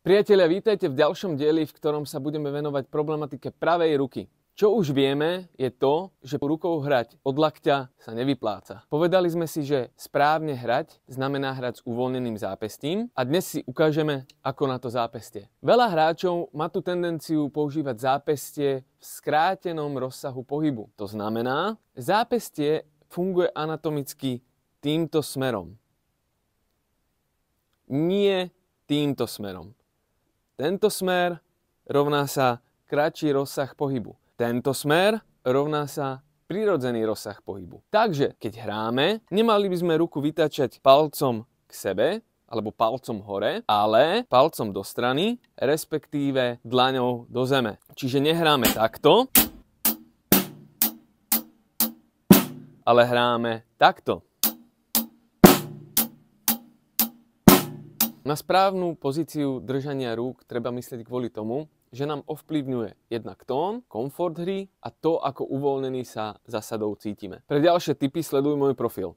Priatelia, vítajte v ďalšom dieli, v ktorom sa budeme venovať problematike pravej ruky. Čo už vieme, je to, že rukou hrať od lakťa sa nevypláca. Povedali sme si, že správne hrať znamená hrať s uvoľneným zápestím a dnes si ukážeme, ako na to zápestie. Veľa hráčov má tú tendenciu používať zápestie v skrátenom rozsahu pohybu. To znamená, zápestie funguje anatomicky týmto smerom. Nie týmto smerom. Tento smer rovná sa kratší rozsah pohybu. Tento smer rovná sa prirodzený rozsah pohybu. Takže, keď hráme, nemali by sme ruku vytačať palcom k sebe, alebo palcom hore, ale palcom do strany, respektíve dlaňou do zeme. Čiže nehráme takto, ale hráme takto. Na správnu pozíciu držania rúk treba myslieť kvôli tomu, že nám ovplyvňuje jednak tón, komfort hry a to, ako uvoľnený sa zásadou cítime. Pre ďalšie tipy sleduj môj profil.